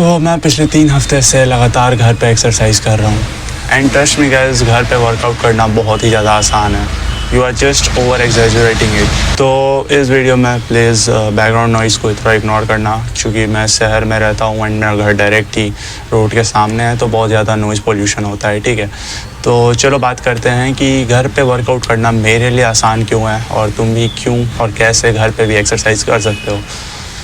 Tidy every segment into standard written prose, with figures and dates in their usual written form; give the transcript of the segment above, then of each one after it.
तो मैं पिछले 3 हफ्ते से लगातार घर पे एक्सरसाइज कर रहा हूँ एंड ट्रस्ट मी गाइस, घर पे वर्कआउट करना बहुत ही ज़्यादा आसान है। You are just over exaggerating it. तो इस वीडियो में प्लीज़ बैकग्राउंड नॉइज़ को थोड़ा इग्नोर करना, क्योंकि मैं शहर में रहता हूँ एंड मेरा घर डायरेक्ट ही रोड के सामने है, तो बहुत ज़्यादा नॉइज़ पोल्यूशन होता है। ठीक है, तो चलो बात करते हैं कि घर पे वर्कआउट करना मेरे लिए आसान क्यों है और तुम भी क्यों और कैसे घर पे भी एक्सरसाइज कर सकते हो।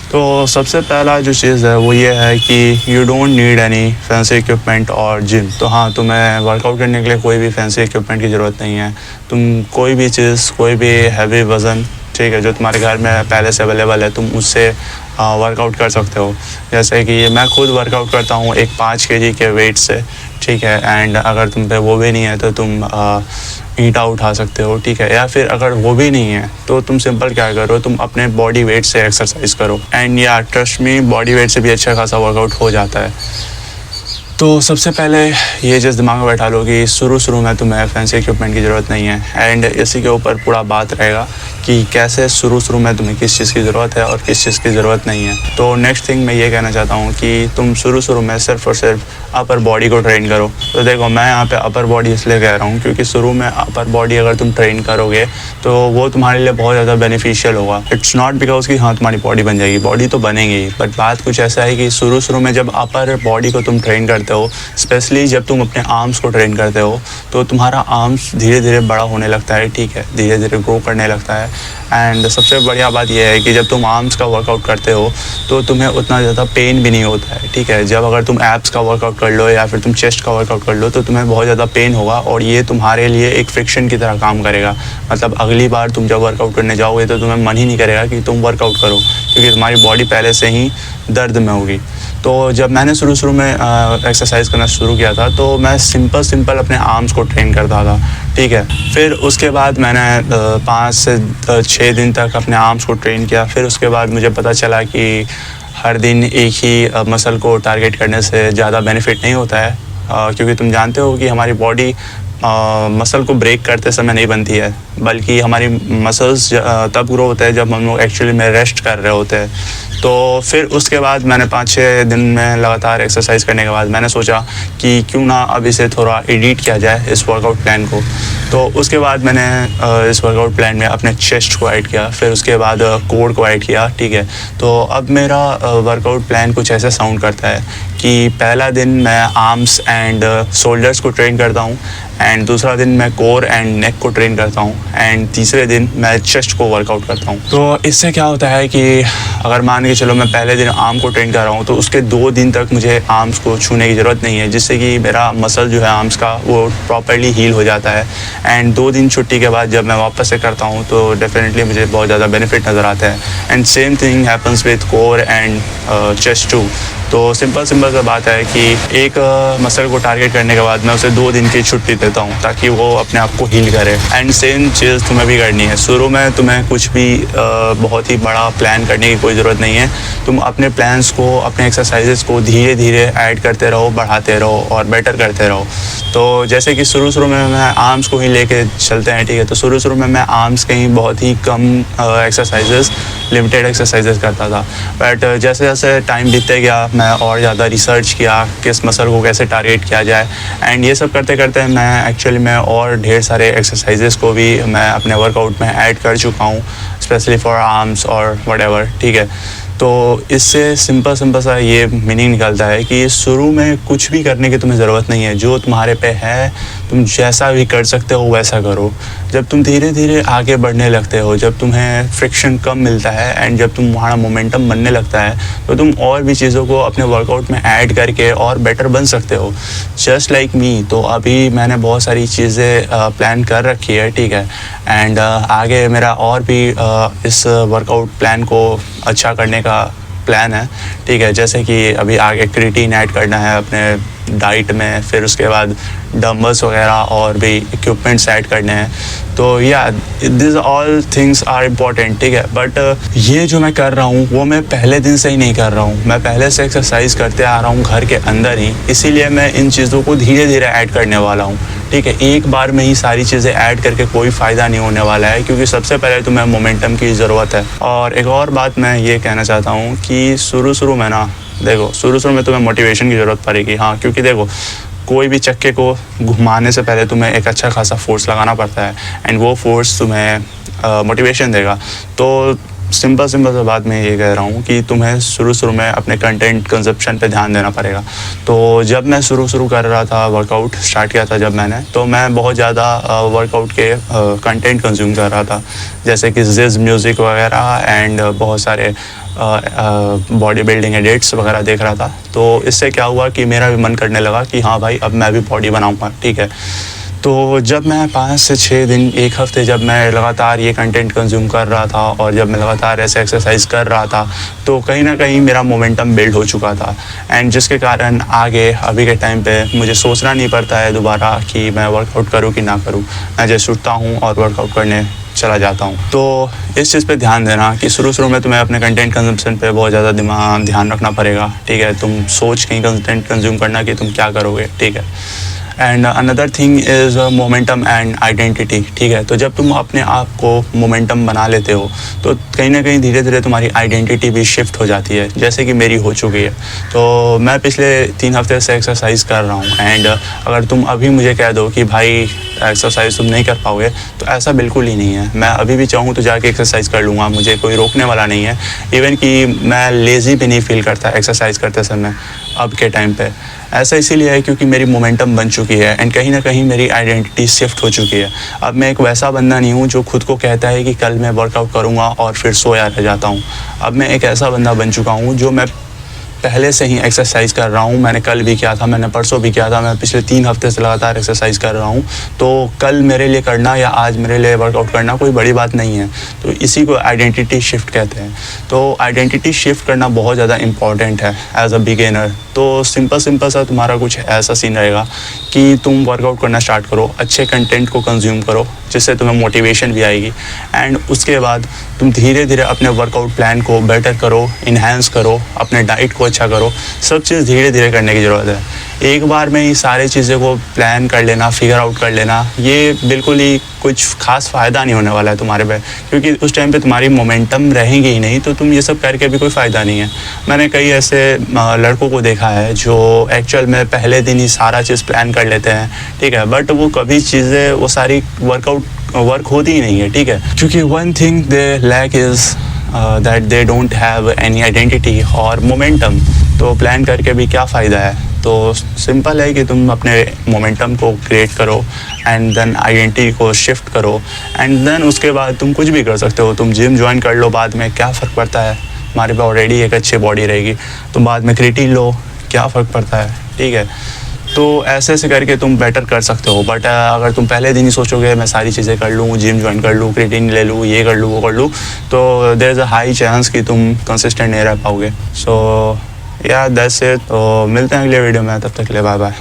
तो सबसे पहला जो चीज़ है वो ये है कि you don't need any fancy equipment और जिम। तो हाँ, तुम्हें वर्कआउट करने के लिए कोई भी फैंसी इक्विपमेंट की ज़रूरत नहीं है। तुम कोई भी चीज़, कोई भी हैवी वज़न, ठीक है, जो तुम्हारे घर में पहले से अवेलेबल है, तुम उससे वर्कआउट कर सकते हो। जैसे कि मैं खुद वर्कआउट करता हूँ एक 5 kg के वेट से, ठीक है, एंड अगर तुम पे वो भी नहीं है तो तुम ईंटा उठा सकते हो, ठीक है, या फिर अगर वो भी नहीं है तो तुम सिंपल क्या करो, तुम अपने बॉडी वेट से एक्सरसाइज करो एंड या ट्रस्ट मी, बॉडी वेट से भी अच्छा खासा वर्कआउट हो जाता है। तो सबसे पहले ये चीज़ दिमाग में बैठा लो कि शुरू में तुम्हें फैंसी इक्विपमेंट की ज़रूरत नहीं है एंड इसी के ऊपर पूरा बात रहेगा कि कैसे शुरू में तुम्हें किस चीज़ की ज़रूरत है और किस चीज़ की ज़रूरत नहीं है। तो नेक्स्ट थिंग मैं ये कहना चाहता हूँ कि तुम शुरू में सिर्फ और सिर्फ अपर बॉडी को ट्रेन करो। तो देखो, मैं यहाँ पे अपर बॉडी इसलिए कह रहा हूँ क्योंकि शुरू में अपर बॉडी अगर तुम ट्रेन करोगे तो वो तुम्हारे लिए बहुत ज़्यादा बेनिफिशियल होगा। इट्स नॉट बिकॉज कि हाँ तुम्हारी बॉडी बन जाएगी, बॉडी तो बनेगी, बट बात कुछ ऐसा है कि शुरू में जब अपर बॉडी को तुम ट्रेन करते हो, स्पेशली जब तुम अपने आर्म्स को ट्रेन करते हो, तो तुम्हारा आर्म्स धीरे धीरे बड़ा होने लगता है, ठीक है, धीरे धीरे ग्रो करने लगता है। एंड सबसे बढ़िया बात यह है कि जब तुम आर्म्स का वर्कआउट करते हो तो तुम्हें उतना ज़्यादा पेन भी नहीं होता है, ठीक है। जब अगर तुम एब्स का वर्कआउट कर लो या फिर तुम चेस्ट का वर्कआउट कर लो तो तुम्हें बहुत ज़्यादा पेन होगा और ये तुम्हारे लिए एक फ्रिक्शन की तरह काम करेगा। मतलब अगली बार तुम जब वर्कआउट करने जाओगे तो तुम्हें मन ही नहीं करेगा कि तुम वर्कआउट करो, क्योंकि तुम्हारी बॉडी पहले से ही दर्द में होगी। तो जब मैंने शुरू में एक्सरसाइज करना शुरू किया था तो मैं सिंपल अपने आर्म्स को ट्रेन करता था, ठीक है। फिर उसके बाद मैंने 5 से 6 दिन तक अपने आर्म्स को ट्रेन किया। फिर उसके बाद मुझे पता चला कि हर दिन एक ही मसल को टारगेट करने से ज़्यादा बेनिफिट नहीं होता है, क्योंकि तुम जानते हो कि हमारी बॉडी मसल को ब्रेक करते समय नहीं बनती है, बल्कि हमारी मसल्स तब ग्रो होते हैं जब हम लोग एक्चुअली में रेस्ट कर रहे होते हैं। तो फिर उसके बाद मैंने 5-6 दिन में लगातार एक्सरसाइज करने के बाद मैंने सोचा कि क्यों ना अब इसे थोड़ा एडिट किया जाए, इस वर्कआउट प्लान को। तो उसके बाद मैंने इस वर्कआउट प्लान में अपने चेस्ट को ऐड किया, फिर उसके बाद कोर को ऐड किया, ठीक है। तो अब मेरा वर्कआउट प्लान कुछ ऐसा साउंड करता है कि पहला दिन मैं आर्म्स एंड शोल्डर्स को ट्रेन करता हूँ एंड दूसरा दिन मैं कोर एंड नेक को ट्रेन करता हूँ एंड तीसरे दिन मैं चेस्ट को वर्कआउट करता हूँ। तो इससे क्या होता है कि अगर मान के चलो मैं पहले दिन आर्म को ट्रेन कर रहा हूँ तो उसके 2 दिन तक मुझे आर्म्स को छूने की ज़रूरत नहीं है, जिससे कि मेरा मसल जो है आर्म्स का वो प्रॉपर्ली हील हो जाता है। एंड 2 दिन छुट्टी के बाद जब मैं वापस से करता हूँ तो डेफिनेटली मुझे बहुत ज़्यादा बेनिफिट नज़र आता है। And same thing happens with core and chest too. तो सिंपल सा बात है कि एक मसल को टारगेट करने के बाद मैं उसे 2 दिन की छुट्टी देता हूँ ताकि वो अपने आप को हील करे। एंड सेम चीज़ तुम्हें भी करनी है। शुरू में तुम्हें कुछ भी बहुत ही बड़ा प्लान करने की कोई ज़रूरत नहीं है। तुम अपने प्लान्स को, अपने एक्सरसाइजेस को धीरे धीरे ऐड करते रहो, बढ़ाते रहो और बेटर करते रहो। तो जैसे कि शुरू में मैं आर्म्स को ही लेके चलते हैं, ठीक है। तो शुरू में मैं आर्म्स के ही बहुत ही कम एक्सरसाइजेस, लिमिटेड एक्सरसाइजेस करता था, बट जैसे जैसे टाइम बीतते गया मैं और ज़्यादा रिसर्च किया किस मसल को कैसे टारगेट किया जाए एंड ये सब करते करते मैं एक्चुअली में और ढेर सारे एक्सरसाइजेस को भी मैं अपने वर्कआउट में ऐड कर चुका हूँ, स्पेशली फॉर आर्म्स और व्हाटएवर, ठीक है। तो इससे सिंपल सा ये मीनिंग निकलता है कि शुरू में कुछ भी करने की तुम्हें ज़रूरत नहीं है। जो तुम्हारे पे है तुम जैसा भी कर सकते हो वैसा करो। जब तुम धीरे धीरे आगे बढ़ने लगते हो, जब तुम्हें फ्रिक्शन कम मिलता है एंड जब तुम्हारा मोमेंटम बनने लगता है तो तुम और भी चीज़ों को अपने वर्कआउट में ऐड करके और बेटर बन सकते हो, जस्ट लाइक मी। तो अभी मैंने बहुत सारी चीज़ें प्लान कर रखी है, ठीक है। एंड आगे मेरा और भी इस वर्कआउट प्लान को अच्छा करने का प्लान है, ठीक है। जैसे कि अभी आगे क्रिएटिन ऐड करना है अपने डाइट में, फिर उसके बाद डम्बल्स वगैरह और भी इक्विपमेंट्स ऐड करने हैं। तो या this all things are important, ठीक है। बट ये जो मैं कर रहा हूँ वो मैं पहले दिन से ही नहीं कर रहा हूँ, मैं पहले से एक्सरसाइज करते आ रहा हूँ घर के अंदर ही, इसीलिए मैं इन चीज़ों को धीरे धीरे ऐड करने वाला हूँ, ठीक है। एक बार में ही सारी चीज़ें ऐड करके कोई फ़ायदा नहीं होने वाला है, क्योंकि सबसे पहले तुम्हें मोमेंटम की ज़रूरत है। और एक और बात मैं ये कहना चाहता हूँ कि शुरू में ना देखो शुरू में तुम्हें मोटिवेशन की ज़रूरत पड़ेगी, हाँ, क्योंकि देखो कोई भी चक्के को घुमाने से पहले तुम्हें एक अच्छा खासा फोर्स लगाना पड़ता है एंड वो फोर्स तुम्हें मोटिवेशन देगा। तो सिंपल सी बात मैं ये कह रहा हूँ कि तुम्हें शुरू में अपने कंटेंट कंजप्शन पे ध्यान देना पड़ेगा। तो जब मैं शुरू कर रहा था, वर्कआउट स्टार्ट किया था जब मैंने, तो मैं बहुत ज़्यादा वर्कआउट के कंटेंट कंज्यूम कर रहा था, जैसे कि जिज़ म्यूज़िक वगैरह एंड बहुत सारे बॉडी बिल्डिंग एडिट्स वगैरह देख रहा था। तो इससे क्या हुआ कि मेरा भी मन करने लगा कि हाँ भाई अब मैं भी बॉडी बनाऊँगा, ठीक है। तो जब मैं 5 से 6 दिन, एक हफ़्ते जब मैं लगातार ये कंटेंट कंज्यूम कर रहा था और जब मैं लगातार ऐसे एक्सरसाइज कर रहा था, तो कहीं ना कहीं मेरा मोमेंटम बिल्ड हो चुका था एंड जिसके कारण आगे अभी के टाइम पे मुझे सोचना नहीं पड़ता है दोबारा कि मैं वर्कआउट करूँ कि ना करूँ। मैं जैसे उठता हूँ और वर्कआउट करने चला जाता हूँ। तो इस चीज़ पे ध्यान देना कि शुरू में तुम्हें अपने कंटेंट कंजम्पशन पे बहुत ज़्यादा ध्यान रखना पड़ेगा, ठीक है। तुम सोच कहीं कंटेंट कंज्यूम करना कि तुम क्या करोगे, ठीक है। And another thing is momentum and identity, ठीक है। तो जब तुम अपने आप को मोमेंटम बना लेते हो तो कहीं ना कहीं धीरे धीरे तुम्हारी आइडेंटिटी भी शिफ्ट हो जाती है, जैसे कि मेरी हो चुकी है। तो मैं पिछले 3 हफ्ते से एक्सरसाइज कर रहा हूँ एंड अगर तुम अभी मुझे कह दो कि भाई एक्सरसाइज तुम नहीं कर पाओगे, तो ऐसा बिल्कुल ही नहीं है। मैं अभी भी चाहूँ तो जाके एक्सरसाइज कर लूँगा, मुझे कोई रोकने वाला नहीं है। इवन कि मैं लेज़ी भी नहीं फील करता एक्सरसाइज करते समय अब के टाइम पे। ऐसा इसीलिए है क्योंकि मेरी मोमेंटम बन चुकी है एंड कहीं ना कहीं मेरी आइडेंटिटी शिफ्ट हो चुकी है। अब मैं एक वैसा बंदा नहीं हूँ जो खुद को कहता है कि कल मैं वर्कआउट करूँगा और फिर सोया रह जाता हूँ। अब मैं एक ऐसा बंदा बन चुका हूँ जो मैं पहले से ही एक्सरसाइज कर रहा हूँ। मैंने कल भी किया था, मैंने परसों भी किया था, मैं पिछले 3 हफ्ते से लगातार एक्सरसाइज कर रहा हूँ। तो कल मेरे लिए करना या आज मेरे लिए वर्कआउट करना कोई बड़ी बात नहीं है। तो इसी को आइडेंटिटी शिफ्ट कहते हैं। तो आइडेंटिटी शिफ्ट करना बहुत ज़्यादा इंपॉर्टेंट है एज अ बिगिनर। तो सिंपल सा तुम्हारा कुछ ऐसा सीन रहेगा कि तुम वर्कआउट करना स्टार्ट करो, अच्छे कंटेंट को कंज्यूम करो जिससे तुम्हें मोटिवेशन भी आएगी एंड उसके बाद तुम धीरे धीरे अपने वर्कआउट प्लान को बेटर करो, इन्हेंस करो, अपने डाइट को अच्छा करो। सब चीज़ धीरे धीरे करने की ज़रूरत है। एक बार में ही सारी चीज़ें को प्लान कर लेना, फिगर आउट कर लेना, ये बिल्कुल ही कुछ खास फ़ायदा नहीं होने वाला है तुम्हारे पे, क्योंकि उस टाइम पे तुम्हारी मोमेंटम रहेगी ही नहीं। तो तुम ये सब करके भी कोई फ़ायदा नहीं है। मैंने कई ऐसे लड़कों को देखा है जो एक्चुअल में पहले दिन ही सारा चीज़ प्लान कर लेते हैं, ठीक है, बट वो कभी चीज़ें वो सारी वर्क होती ही नहीं है, ठीक है। क्योंकि one thing they lack is that they don't have any identity और मोमेंटम। तो प्लान करके भी क्या फ़ायदा है। तो सिंपल है कि तुम अपने मोमेंटम को क्रिएट करो एंड देन आइडेंटिटी को शिफ्ट करो एंड देन उसके बाद तुम कुछ भी कर सकते हो। तुम जिम ज्वाइन कर लो, बाद में क्या फ़र्क पड़ता है, हमारे पास ऑलरेडी एक अच्छी बॉडी रहेगी। तुम बाद में क्रिएटिन लो, क्या फ़र्क पड़ता है, ठीक है। तो ऐसे करके तुम बेटर कर सकते हो। बट अगर तुम पहले दिन ही सोचोगे मैं सारी चीज़ें कर लूँ, जिम ज्वाइन कर लूँ, क्रिएटिन ले लूँ, ये कर लूँ, वो कर लूँ, तो there is a high chance कि तुम कंसिस्टेंट नहीं रह पाओगे। सो या दैट्स इट। तो मिलते हैं अगले वीडियो में, तब तक के लिए बाय बाय।